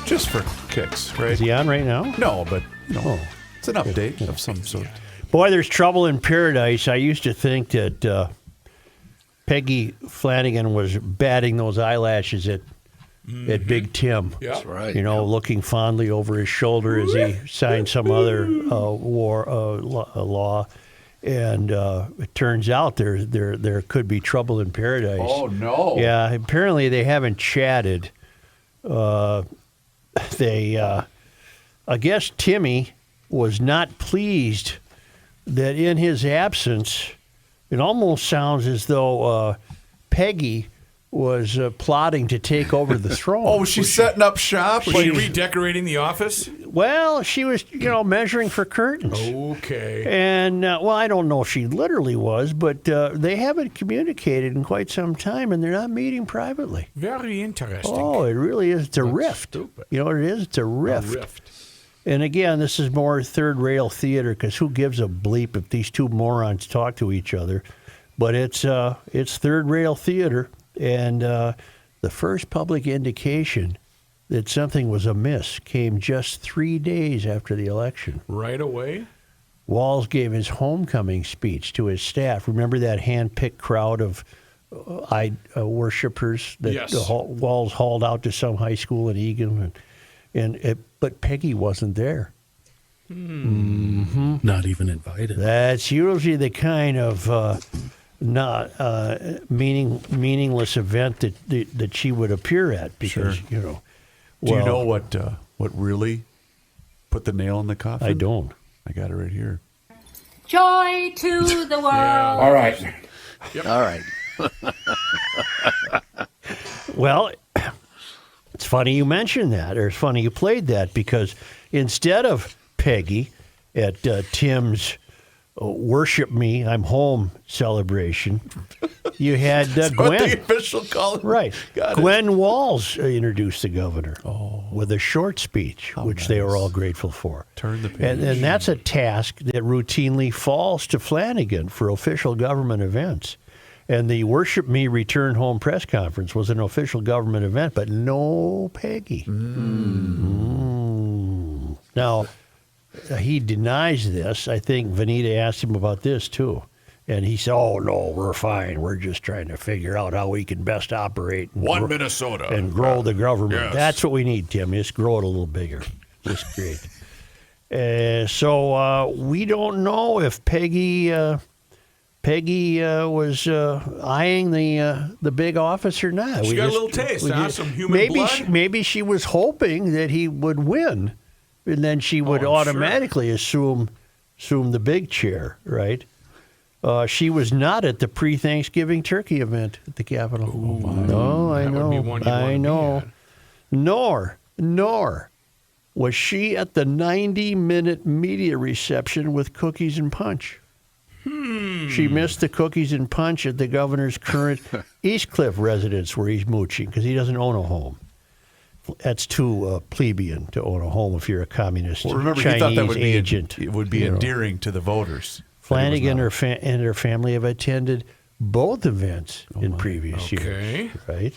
Just for kicks, right? Is he on right now? No, but it's an update of some sort. Boy, there's trouble in paradise. I used to think that Peggy Flanagan was batting those eyelashes at Big Tim. Yeah. That's right. Looking fondly over his shoulder as he signed some other law. And it turns out there could be trouble in paradise. Oh, no. Yeah, apparently they haven't chatted. I guess Timmy was not pleased that in his absence, it almost sounds as though Peggy was plotting to take over the throne. Oh, she's setting up shop? Was she redecorating the office? Well, she was, measuring for curtains. Okay. And, I don't know if she literally was, but they haven't communicated in quite some time, and they're not meeting privately. Very interesting. Oh, it really is. It's a rift. stupid. You know what it is? It's a rift. A rift. And again, this is more third-rail theater because who gives a bleep if these two morons talk to each other? But it's third-rail theater, and the first public indication that something was amiss came just 3 days after the election. Right away? Walz gave his homecoming speech to his staff. Remember that hand-picked crowd of worshipers that Yes. Walz hauled out to some high school in Egan, but Peggy wasn't there. Mm-hmm. Not even invited. That's usually the kind of not meaningless event that she would appear at because Do you know what really put the nail in the coffin? I don't. I got it right here. Joy to the world. Yeah. All right. Yep. All right. Well, it's funny you mentioned that, or it's funny you played that, because instead of Peggy at Tim's Worship Me, I'm Home celebration, you had That's Gwen. what the official call it. Right. Got it. Gwen Walz introduced the governor with a short speech, which they were nice. all grateful for. Turn the page. And that's a task that routinely falls to Flanagan for official government events. And the Worship Me Return Home press conference was an official government event, but no Peggy. Now, he denies this. I think Vanita asked him about this, too. And he said, oh, no, we're fine. We're just trying to figure out how we can best operate. And Minnesota. And grow the government. Yes. That's what we need, Tim. Just grow it a little bigger. Just great. So we don't know if Peggy was eyeing the big office or not. She got a little taste, huh? Some human blood? Maybe she was hoping that he would win, and then she would I'm automatically assume the big chair, right? She was not at the pre-Thanksgiving turkey event at the Capitol. No, I That know. would be one you I wanna be know. at. Nor was she at the 90-minute media reception with cookies and punch. She missed the cookies and punch at the governor's current East Cliff residence where he's mooching because he doesn't own a home. That's too plebeian to own a home if you're a communist Well, remember, Chinese he thought that would agent. it would be endearing to the voters. Flanagan and her family have attended both events in previous Okay. years. Right?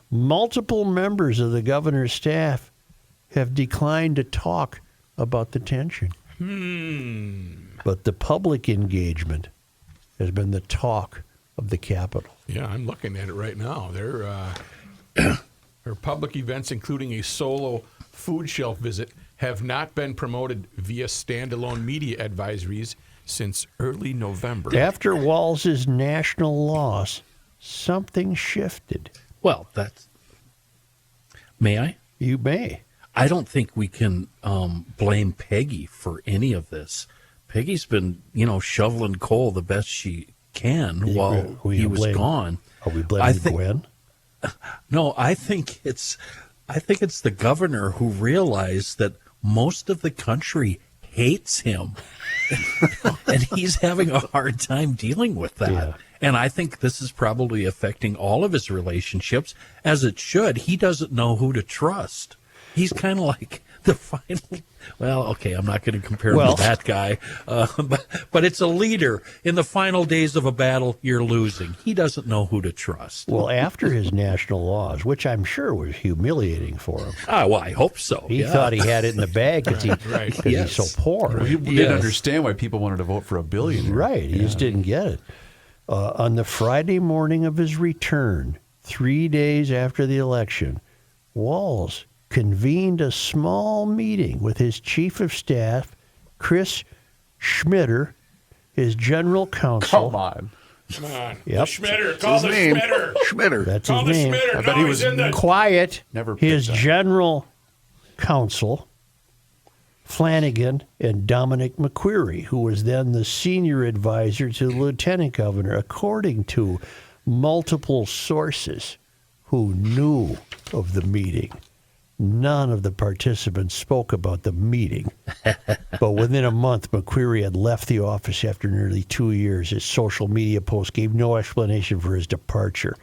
Multiple members of the governor's staff have declined to talk about the tension. But the public engagement has been the talk of the Capitol. Yeah, I'm looking at it right now. Her public events, including a solo food shelf visit, have not been promoted via standalone media advisories since early November. After Walz's national loss, something shifted. Well, that's. May I? You may. I don't think we can blame Peggy for any of this. Peggy's been, shoveling coal the best she can while he was gone. Are we blaming Gwen? No, I think it's the governor who realized that most of the country hates him, and he's having a hard time dealing with that. Yeah. And I think this is probably affecting all of his relationships, as it should. He doesn't know who to trust. He's kind of like the final. Well, okay, I'm not going to compare him Well- to that guy, but it's a leader. In the final days of a battle, you're losing. He doesn't know who to trust. Well, after his national laws, which I'm sure was humiliating for him, Well, I hope so. he yeah. thot he had it in the bag because Yes. he's so poor. He Yes. didn't understand why people wanted to vote for a billionaire. Right, he just didn't get it. On the Friday morning of his return, 3 days after the election, Walz convened a small meeting with his chief of staff, Chris Schmitter, his general counsel. Come on. Come on. Yep. Schmitter. Call the Schmitter. Schmitter. That's Call his the name. Schmitter. I bet No, he was he's in the... Quiet. Never His picked up. general counsel, Flanagan, and Dominic McQuarrie, who was then the senior advisor to the lieutenant governor, according to multiple sources who knew of the meeting. None of the participants spoke about the meeting. But within a month, McQuarrie had left the office after nearly 2 years. His social media post gave no explanation for his departure.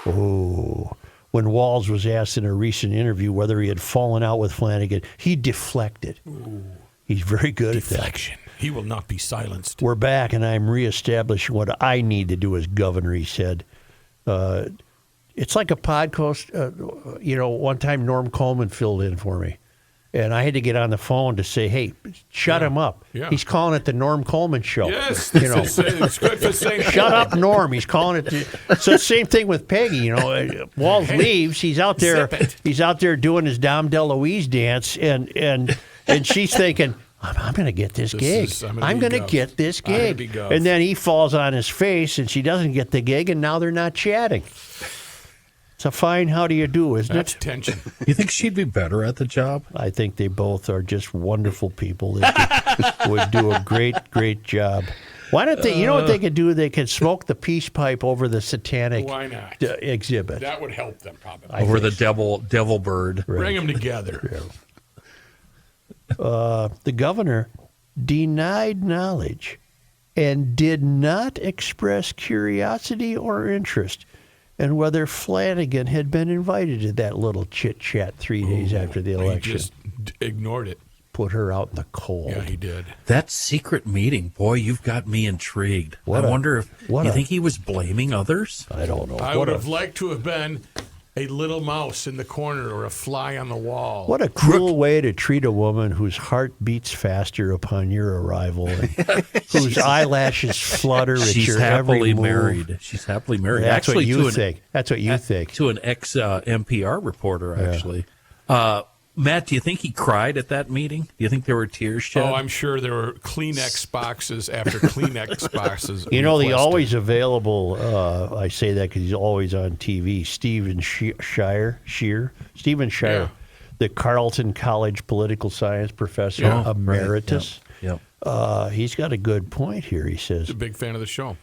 Oh. When Walz was asked in a recent interview whether he had fallen out with Flanagan, he deflected. He's very good at that. Deflection. He will not be silenced. We're back, and I'm reestablishing what I need to do as governor, he said. It's like a podcast. One time Norm Coleman filled in for me, and I had to get on the phone to say, hey, shut him up. Yeah. He's calling it the Norm Coleman Show. Yes. It's good for saying Shut up, Norm. He's calling it. So same thing with Peggy. Walz leaves. He's out there. Zip it. He's out there doing his Dom DeLuise dance, and she's thinking, I'm going to get this gig. I'm going to get this I'm gonna gig. be Gov. And then he falls on his face, and she doesn't get the gig, and now they're not chatting. It's a fine how do you do, isn't That's it? tension. You think she'd be better at the job? I think they both are just wonderful people. They would do a great, great job. Why don't they? You know what they could do? They could smoke the peace pipe over the satanic Why not? exhibit. That would help them probably. Over the devil bird. Bring them together. The governor denied knowledge and did not express curiosity or interest in whether Flanagan had been invited to that little chit-chat 3 days after the He election. just ignored it. Put her out in the cold. Yeah, he did. That secret meeting, boy, you've got me intrigued. What I a- wonder if what you a- think he was blaming others? I don't know. I would have liked to have been a little mouse in the corner or a fly on the wall. What a cruel way to treat a woman whose heart beats faster upon your arrival and whose eyelashes flutter at She's your every happily move. married. She's happily married. That's actually, what you to think. That's what you think. To an ex-NPR reporter, actually. Matt, do you think he cried at that meeting? Do you think there were tears shed? Oh, I'm sure there were Kleenex boxes after Kleenex boxes. You know, the requested. always available, I say that because he's always on TV, Stephen Shire, the Carleton College political science professor, Oh, emeritus. Right. Yep. He's got a good point here. He says, a big fan of the show.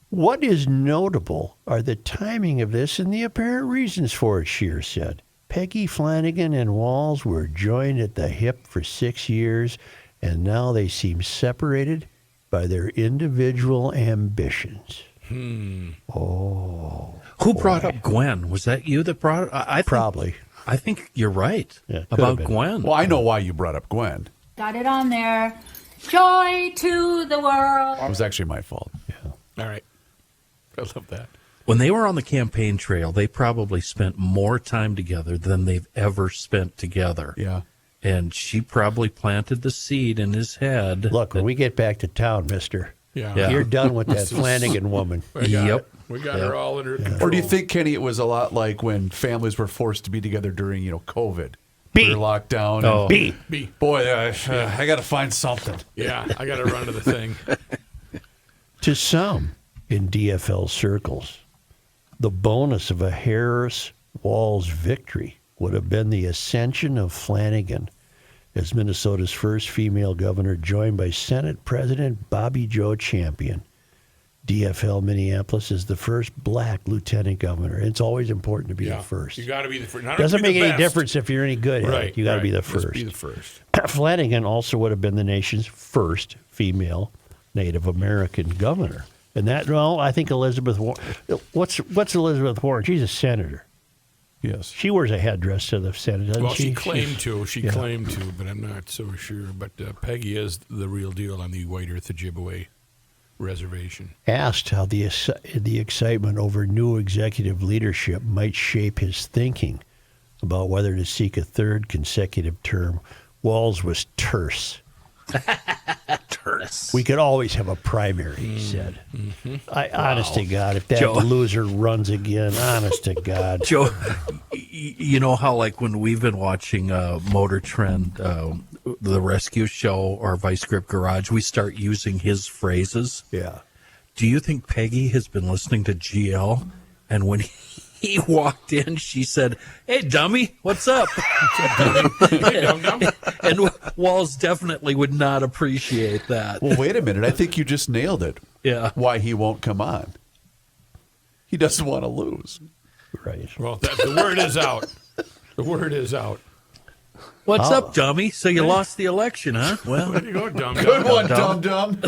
what is notable are the timing of this and the apparent reasons for it, Scheer said. Peggy Flanagan and Walz were joined at the hip for 6 years, and now they seem separated by their individual ambitions. Oh, Who brought up Gwen? Was that you that brought it? I think, probably. I think you're right Yeah, could have about been. Gwen. Well, I know why you brought up Gwen. Got it on there. Joy to the world. It was actually my fault. All right. I love that. When they were on the campaign trail, they probably spent more time together than they've ever spent together. Yeah. And she probably planted the seed in his head. Look, when we get back to town, mister, Yeah. you're done with that Flanagan woman. We got Yep. it. We got her all under control. Or do you think, Kenny, it was a lot like when families were forced to be together during, COVID? B. We were locked down. Oh. And, B. B. boy, I got to find something. Yeah, I got to run to the thing. To some in DFL circles, the bonus of a Harris-Walz victory would have been the ascension of Flanagan as Minnesota's first female governor, joined by Senate President Bobby Joe Champion. DFL Minneapolis is the first black lieutenant governor. It's always important to be Yeah. the first. You got to be the first. Not Doesn't to be make the any best. difference if you're any good at Right. it. You got to be the Just first. be the first. Flanagan also would have been the nation's first female Native American governor. And that, well, I think Elizabeth Warren, what's Elizabeth Warren? She's a senator. Yes. She wears a headdress to the Senate, doesn't Well, she? she claimed to. She yeah. claimed to, but I'm not so sure. But Peggy is the real deal on the White Earth Ojibwe reservation. Asked how the excitement over new executive leadership might shape his thinking about whether to seek a third consecutive term, Walz was terse. Terse. We could always have a primary, he said. Honest to God, if that Joe. loser runs again, honest to God. Joe, you know how, like, when we've been watching Motor Trend, the rescue show, or Vice Grip Garage, we start using his phrases. Yeah. Do you think Peggy has been listening to GL, and when he walked in, she said, "Hey, dummy, what's up?" Hey, dum-dum. And Walz definitely would not appreciate that. Well, wait a minute. I think you just nailed it. Yeah. Why he won't come on. He doesn't want to lose. Right. Well, the word is out. The word is out. What's up, dummy? So you lost the election, huh? Well, There you go, dum Good one, Dum. dum-dum.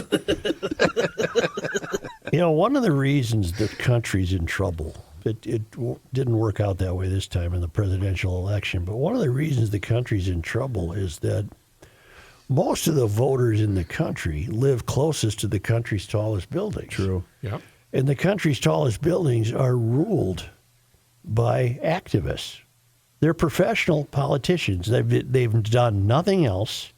You know, one of the reasons the country's in trouble, it didn't work out that way this time in the presidential election, but one of the reasons the country's in trouble is that most of the voters in the country live closest to the country's tallest buildings. True. Yep. And the country's tallest buildings are ruled by activists. They're professional politicians. They've done nothing else.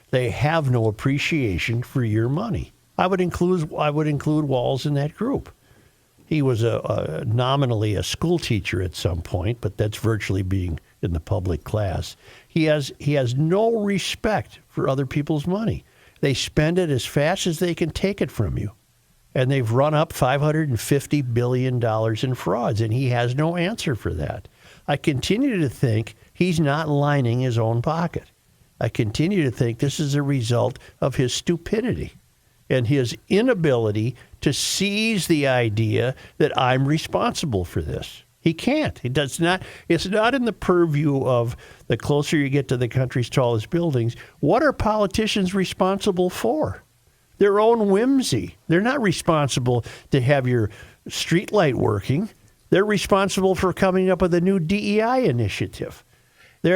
They have no appreciation for your money. I would include Walz in that group. He was nominally a school teacher at some point, but that's virtually being in the public class. He has no respect for other people's money. They spend it as fast as they can take it from you. And they've run up $550 billion in frauds, and he has no answer for that. I continue to think he's not lining his own pocket. I continue to think this is a result of his stupidity and his inability to seize the idea that I'm responsible for this. He can't. He does not. It's not in the purview of the closer you get to the country's tallest buildings. What are politicians responsible for? Their own whimsy. They're not responsible to have your streetlight working. They're responsible for coming up with a new DEI initiative. They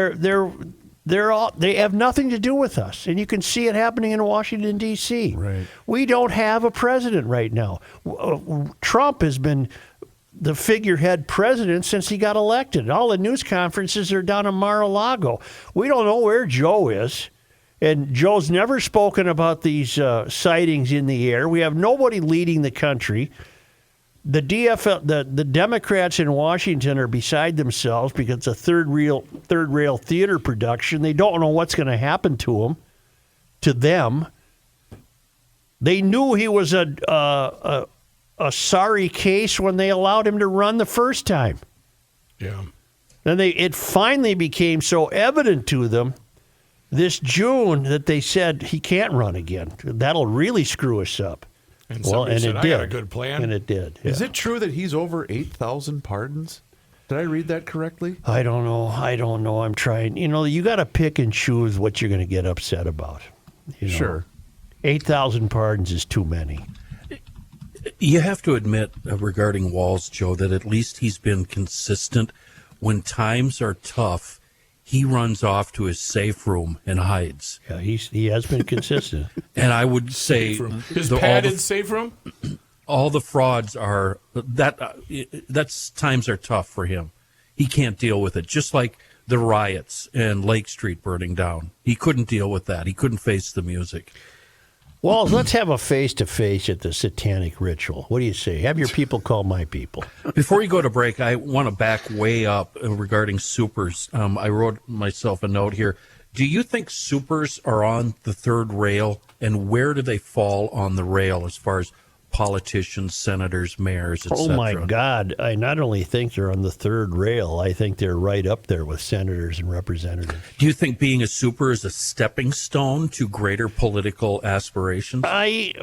have nothing to do with us, and you can see it happening in Washington, D.C. Right. We don't have a president right now. Trump has been the figurehead president since he got elected. All the news conferences are down in Mar-a-Lago. We don't know where Joe is, and Joe's never spoken about these sightings in the air. We have nobody leading the country. The Democrats in Washington are beside themselves because it's a third rail theater production. They don't know what's going to happen to them. They knew he was a sorry case when they allowed him to run the first time. Yeah. Then it finally became so evident to them this June that they said he can't run again. That'll really screw us up. And somebody said, I got a good plan. And it did. Yeah. Is it true that he's over 8,000 pardons? Did I read that correctly? I don't know. I'm trying. You got to pick and choose what you're going to get upset about. Sure. 8,000 pardons is too many. you have to admit regarding Walz, Joe, that at least he's been consistent. When times are tough, he runs off to his safe room and hides. Yeah, he has been consistent. And I would say His padded safe room? all the frauds are that's times are tough for him. He can't deal with it. Just like the riots and Lake Street burning down. He couldn't deal with that. He couldn't face the music. Well, let's have a face-to-face at the satanic ritual. What do you say? Have your people call my people. Before we go to break, I want to back way up regarding supers. I wrote myself a note here. Do you think supers are on the third rail, and where do they fall on the rail as far as politicians, senators, mayors, etc.? Oh, my God. I not only think they're on the third rail, I think they're right up there with senators and representatives. Do you think being a super is a stepping stone to greater political aspirations? I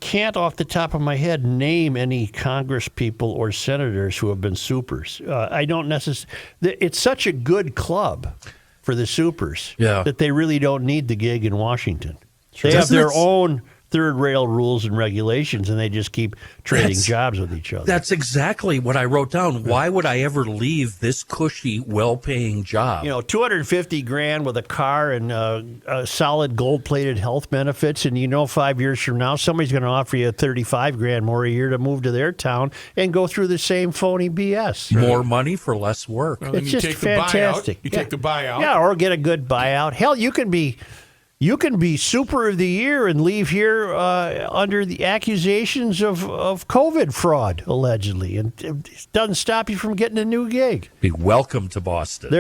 can't off the top of my head name any Congress people or senators who have been supers. I don't necessarily. It's such a good club for the supers that they really don't need the gig in Washington. They have their own third rail rules and regulations, and they just keep trading That's- jobs with each other. That's exactly what I wrote down. Why would I ever leave this cushy, well-paying job? You know, $250,000 with a car and solid gold-plated health benefits, and 5 years from now, somebody's going to offer you $35,000 more a year to move to their town and go through the same phony BS. More money for less work. Well, then It's you just take fantastic. The buyout. You take the buyout. Yeah, or get a good buyout. Hell, you can be super of the year and leave here under the accusations of COVID fraud, allegedly, and it doesn't stop you from getting a new gig. Be welcome to Boston.